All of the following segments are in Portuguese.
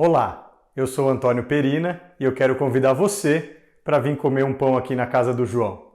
Olá, eu sou Antônio Perina e eu quero convidar você para vir comer um pão aqui na casa do João.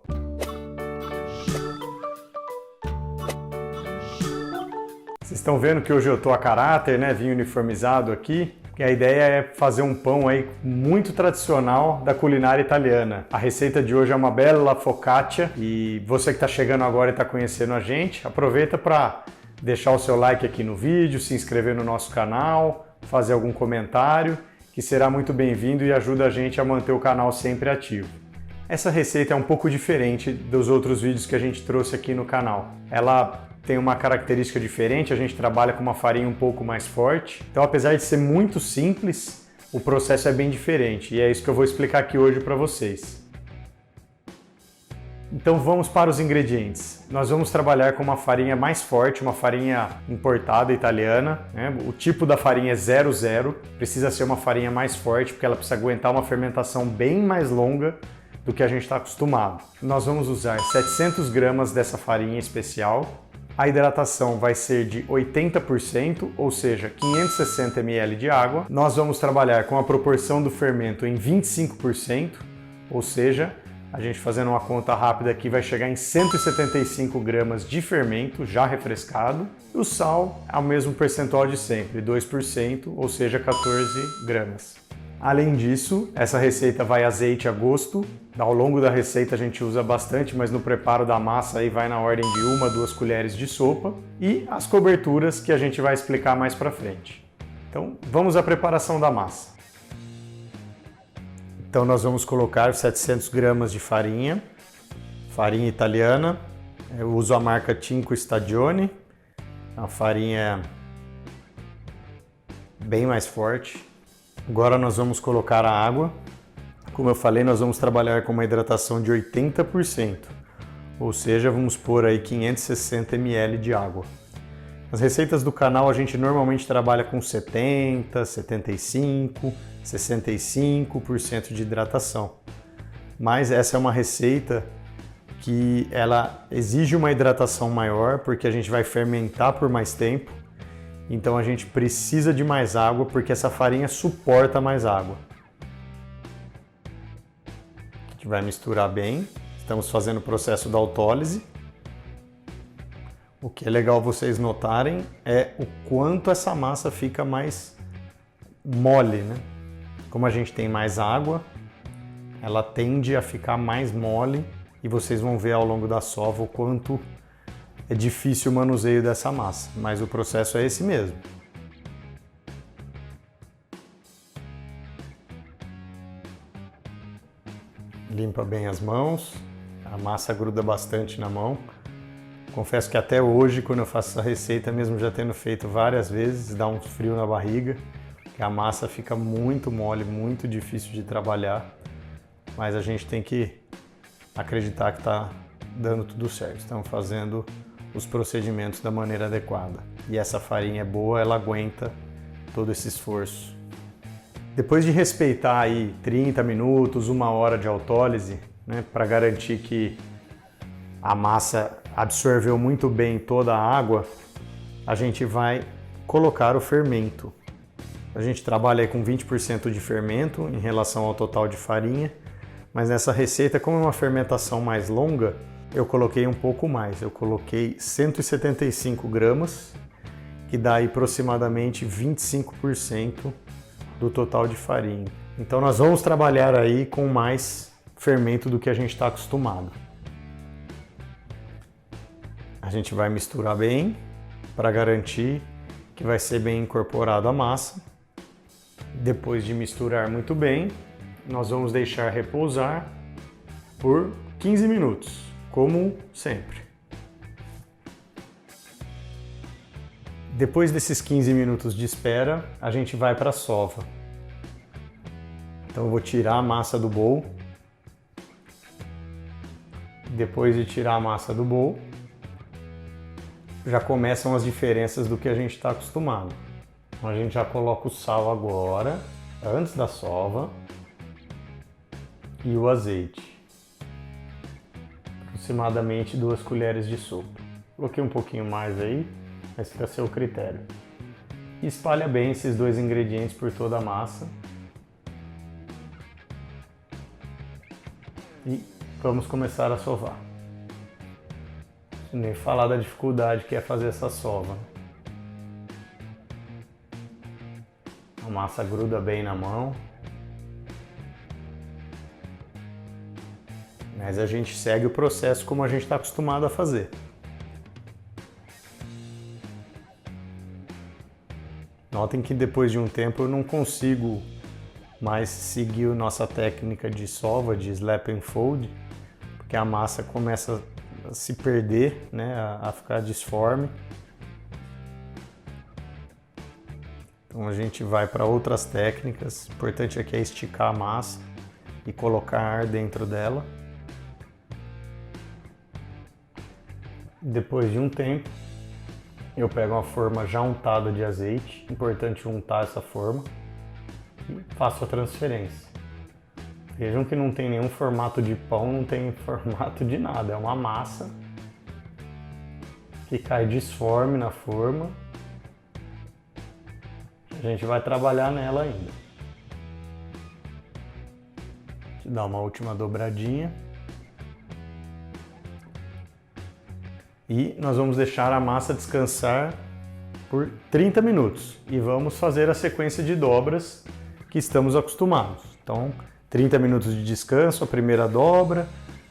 Vocês estão vendo que hoje eu estou a caráter, né? Vim uniformizado aqui. E a ideia é fazer um pão aí muito tradicional da culinária italiana. A receita de hoje é uma bella focaccia e você que está chegando agora e está conhecendo a gente, aproveita para deixar o seu like aqui no vídeo, se inscrever no nosso canal, fazer algum comentário, que será muito bem-vindo e ajuda a gente a manter o canal sempre ativo. Essa receita é um pouco diferente dos outros vídeos que a gente trouxe aqui no canal. Ela tem uma característica diferente, a gente trabalha com uma farinha um pouco mais forte. Então, apesar de ser muito simples, o processo é bem diferente e é isso que eu vou explicar aqui hoje para vocês. Então vamos para os ingredientes. Nós vamos trabalhar com uma farinha mais forte, uma farinha importada italiana, né? O tipo da farinha é 00, precisa ser uma farinha mais forte porque ela precisa aguentar uma fermentação bem mais longa do que a gente está acostumado. Nós vamos usar 700 gramas dessa farinha especial. A hidratação vai ser de 80%, ou seja, 560 ml de água. Nós vamos trabalhar com a proporção do fermento em 25%, ou seja, a gente fazendo uma conta rápida aqui vai chegar em 175 gramas de fermento já refrescado. E o sal é o mesmo percentual de sempre, 2%, ou seja, 14 gramas. Além disso, essa receita vai azeite a gosto. Ao longo da receita a gente usa bastante, mas no preparo da massa aí vai na ordem de 1 a 2 colheres de sopa. E as coberturas que a gente vai explicar mais pra frente. Então vamos à preparação da massa. Então nós vamos colocar 700 gramas de farinha italiana. Eu uso a marca Cinque Stagioni, a farinha bem mais forte. Agora nós vamos colocar a água. Como eu falei, nós vamos trabalhar com uma hidratação de 80%, ou seja, vamos pôr aí 560 ml de água. Nas receitas do canal a gente normalmente trabalha com 70, 75, 65% de hidratação. Mas essa é uma receita que ela exige uma hidratação maior porque a gente vai fermentar por mais tempo. Então a gente precisa de mais água porque essa farinha suporta mais água. A gente vai misturar bem. Estamos fazendo o processo da autólise. O que é legal vocês notarem é o quanto essa massa fica mais mole, né? Como a gente tem mais água, ela tende a ficar mais mole e vocês vão ver ao longo da sova o quanto é difícil o manuseio dessa massa, mas o processo é esse mesmo. Limpa bem as mãos, a massa gruda bastante na mão. Confesso que até hoje, quando eu faço essa receita, mesmo já tendo feito várias vezes, dá um frio na barriga, que a massa fica muito mole, muito difícil de trabalhar, mas a gente tem que acreditar que está dando tudo certo. Estamos fazendo os procedimentos da maneira adequada. E essa farinha é boa, ela aguenta todo esse esforço. Depois de respeitar aí 30 minutos, 1 hora de autólise, né, para garantir que a massa absorveu muito bem toda a água, a gente vai colocar o fermento. A gente trabalha aí com 20% de fermento em relação ao total de farinha, mas nessa receita, como é uma fermentação mais longa, eu coloquei um pouco mais. Eu coloquei 175 gramas, que dá aí aproximadamente 25% do total de farinha. Então nós vamos trabalhar aí com mais fermento do que a gente está acostumado. A gente vai misturar bem para garantir que vai ser bem incorporado a massa. Depois de misturar muito bem, nós vamos deixar repousar por 15 minutos, como sempre. Depois desses 15 minutos de espera, a gente vai para a sova. Então eu vou tirar a massa do bowl. Depois de tirar a massa do bowl, já começam as diferenças do que a gente está acostumado. Então a gente já coloca o sal agora, antes da sova, e o azeite. Aproximadamente 2 colheres de sopa. Coloquei um pouquinho mais aí, mas fica a seu critério. espalha bem esses dois ingredientes por toda a massa. E vamos começar a sovar. Nem falar da dificuldade que é fazer essa sova. A massa gruda bem na mão. Mas a gente segue o processo como a gente está acostumado a fazer. Notem que depois de um tempo eu não consigo mais seguir a nossa técnica de sova, de slap and fold, porque a massa começa a se perder, né, a ficar disforme. Então a gente vai para outras técnicas. O importante aqui é esticar a massa e colocar ar dentro dela. Depois de um tempo, eu pego uma forma já untada de azeite, importante untar essa forma, e faço a transferência. Vejam que não tem nenhum formato de pão, não tem formato de nada, é uma massa que cai disforme na forma. A gente vai trabalhar nela ainda. Deixa eu dar uma última dobradinha. E nós vamos deixar a massa descansar por 30 minutos e vamos fazer a sequência de dobras que estamos acostumados. Então, 30 minutos de descanso, a primeira dobra,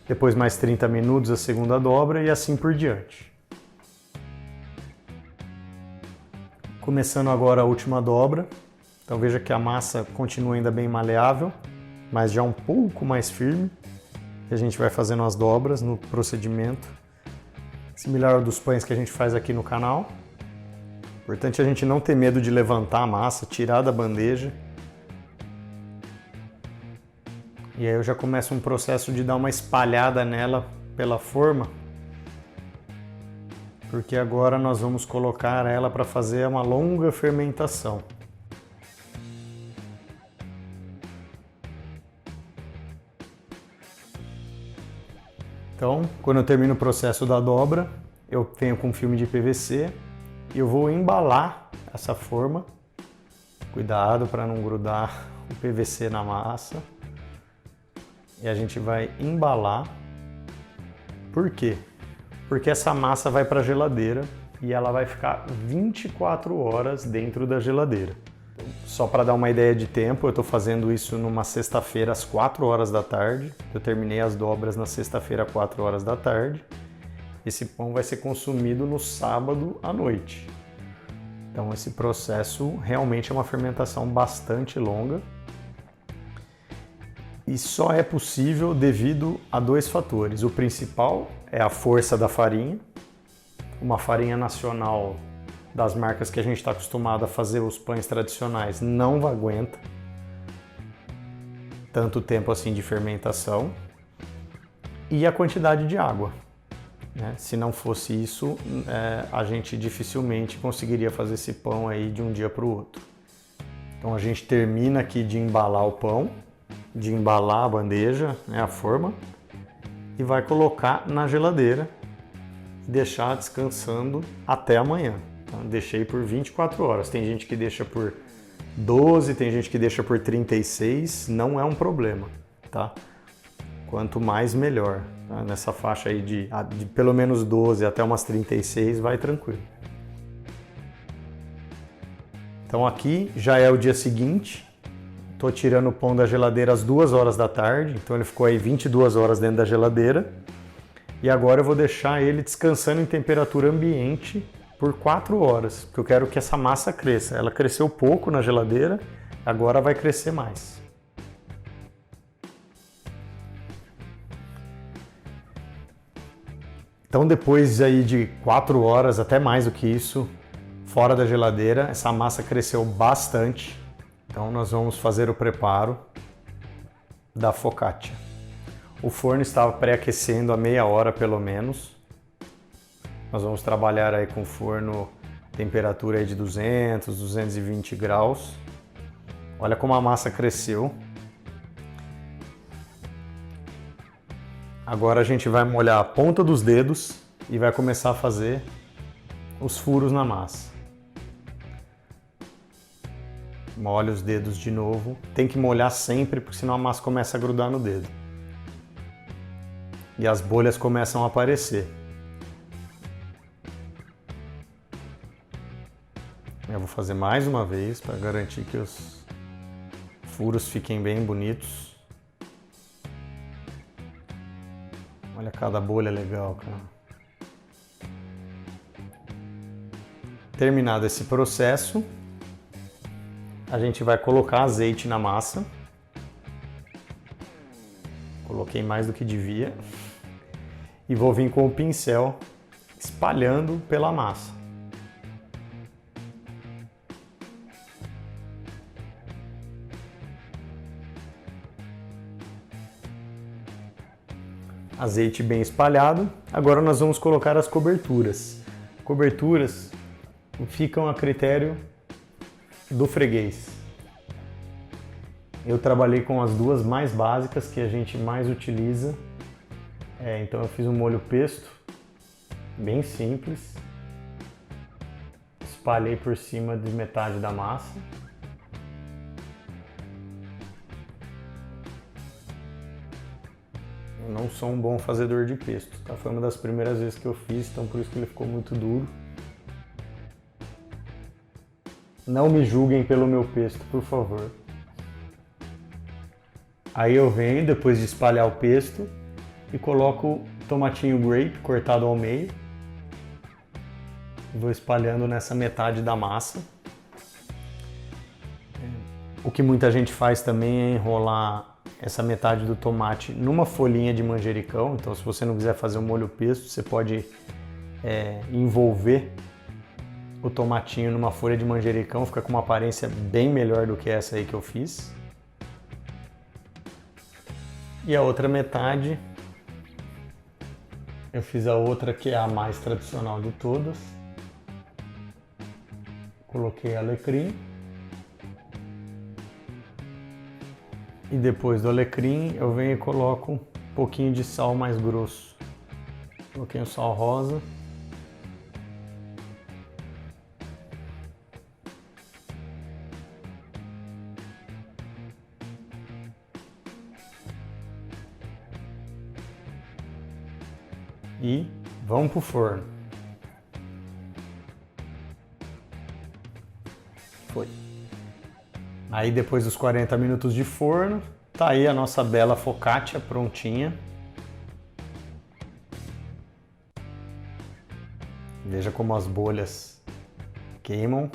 depois mais 30 minutos a segunda dobra e assim por diante. Começando agora a última dobra, então veja que a massa continua ainda bem maleável, mas já um pouco mais firme. E a gente vai fazendo as dobras no procedimento similar ao dos pães que a gente faz aqui no canal. Importante a gente não ter medo de levantar a massa, tirar da bandeja. E aí eu já começo um processo de dar uma espalhada nela pela forma, porque agora nós vamos colocar ela para fazer uma longa fermentação. Então, quando eu termino o processo da dobra, eu venho com filme de PVC e eu vou embalar essa forma. Cuidado para não grudar o PVC na massa. E a gente vai embalar. Por quê? Porque essa massa vai para a geladeira e ela vai ficar 24 horas dentro da geladeira. Só para dar uma ideia de tempo, eu estou fazendo isso numa sexta-feira às 4 horas da tarde. Eu terminei as dobras na sexta-feira às 4 horas da tarde. Esse pão vai ser consumido no sábado à noite. Então esse processo realmente é uma fermentação bastante longa. E só é possível devido a dois fatores. O principal é a força da farinha. Uma farinha nacional das marcas que a gente está acostumado a fazer os pães tradicionais não aguenta tanto tempo assim de fermentação. E a quantidade de água, né? Se não fosse isso, a gente dificilmente conseguiria fazer esse pão aí de um dia para o outro. Então a gente termina aqui de embalar o pão, de embalar a bandeja, né, a forma, e vai colocar na geladeira e deixar descansando até amanhã. Então, deixei por 24 horas. Tem gente que deixa por 12, tem gente que deixa por 36, não é um problema, tá? Quanto mais melhor. Tá? Nessa faixa aí de pelo menos 12 até umas 36 vai tranquilo. Então aqui já é o dia seguinte. Estou tirando o pão da geladeira às 2 horas da tarde, então ele ficou aí 22 horas dentro da geladeira. E agora eu vou deixar ele descansando em temperatura ambiente por 4 horas, porque eu quero que essa massa cresça. Ela cresceu pouco na geladeira, agora vai crescer mais. Então depois aí de 4 horas, até mais do que isso, fora da geladeira, essa massa cresceu bastante. Então nós vamos fazer o preparo da focaccia. O forno estava pré-aquecendo há meia hora pelo menos. Nós vamos trabalhar aí com forno temperatura aí de 200, 220 graus. Olha como a massa cresceu. Agora a gente vai molhar a ponta dos dedos e vai começar a fazer os furos na massa. Molha os dedos de novo. Tem que molhar sempre, porque senão a massa começa a grudar no dedo. E as bolhas começam a aparecer. Eu vou fazer mais uma vez para garantir que os furos fiquem bem bonitos. Olha cada bolha legal, cara. Terminado esse processo, a gente vai colocar azeite na massa. Coloquei mais do que devia. E vou vir com o pincel espalhando pela massa. Azeite bem espalhado. Agora nós vamos colocar as coberturas. Coberturas ficam a critério do freguês. Eu trabalhei com as duas mais básicas que a gente mais utiliza. Então eu fiz um molho pesto, bem simples. Espalhei por cima de metade da massa. Eu não sou um bom fazedor de pesto, tá? Foi uma das primeiras vezes que eu fiz, então por isso que ele ficou muito duro. Não me julguem pelo meu pesto, por favor. Aí eu venho, depois de espalhar o pesto, e coloco tomatinho grape cortado ao meio. Vou espalhando nessa metade da massa. O que muita gente faz também é enrolar essa metade do tomate numa folhinha de manjericão. Então, se você não quiser fazer um molho pesto, você pode envolver o tomatinho numa folha de manjericão, fica com uma aparência bem melhor do que essa aí que eu fiz. E a outra metade, eu fiz a outra que é a mais tradicional de todas. Coloquei alecrim. E depois do alecrim eu venho e coloco um pouquinho de sal mais grosso. Coloquei o sal rosa. E vamos pro forno. Foi. Aí depois dos 40 minutos de forno, tá aí a nossa bela focaccia prontinha. Veja como as bolhas queimam.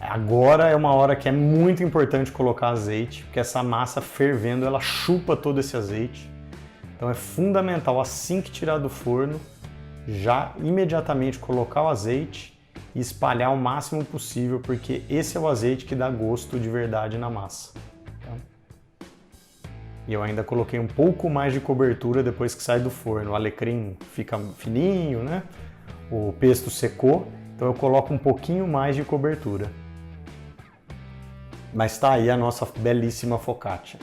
Agora é uma hora que é muito importante colocar azeite, porque essa massa fervendo, ela chupa todo esse azeite. Então é fundamental, assim que tirar do forno, já imediatamente colocar o azeite e espalhar o máximo possível, porque esse é o azeite que dá gosto de verdade na massa. Tá? E eu ainda coloquei um pouco mais de cobertura depois que sai do forno. O alecrim fica fininho, né? O pesto secou, então eu coloco um pouquinho mais de cobertura. Mas tá aí a nossa belíssima focaccia.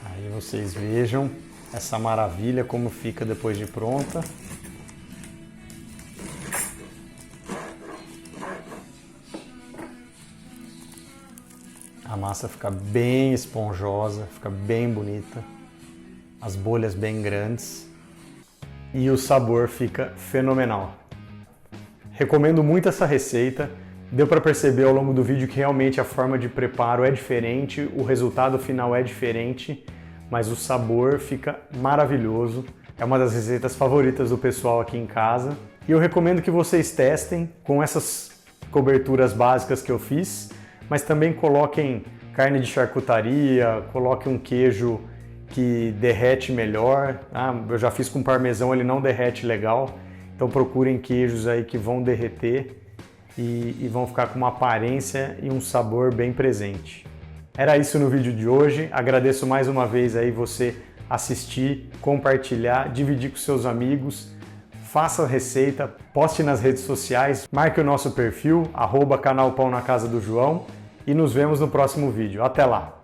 Aí vocês vejam essa maravilha como fica depois de pronta. A massa fica bem esponjosa, fica bem bonita. As bolhas bem grandes. E o sabor fica fenomenal. Recomendo muito essa receita. Deu para perceber ao longo do vídeo que realmente a forma de preparo é diferente, o resultado final é diferente, mas o sabor fica maravilhoso. É uma das receitas favoritas do pessoal aqui em casa. E eu recomendo que vocês testem com essas coberturas básicas que eu fiz, mas também coloquem carne de charcutaria, coloquem um queijo que derrete melhor. Eu já fiz com parmesão, ele não derrete legal, então procurem queijos aí que vão derreter e vão ficar com uma aparência e um sabor bem presente. Era isso no vídeo de hoje. Agradeço mais uma vez aí você assistir, compartilhar, dividir com seus amigos. Faça a receita, poste nas redes sociais, marque o nosso perfil, @canal Pão na Casa do João, e nos vemos no próximo vídeo. Até lá!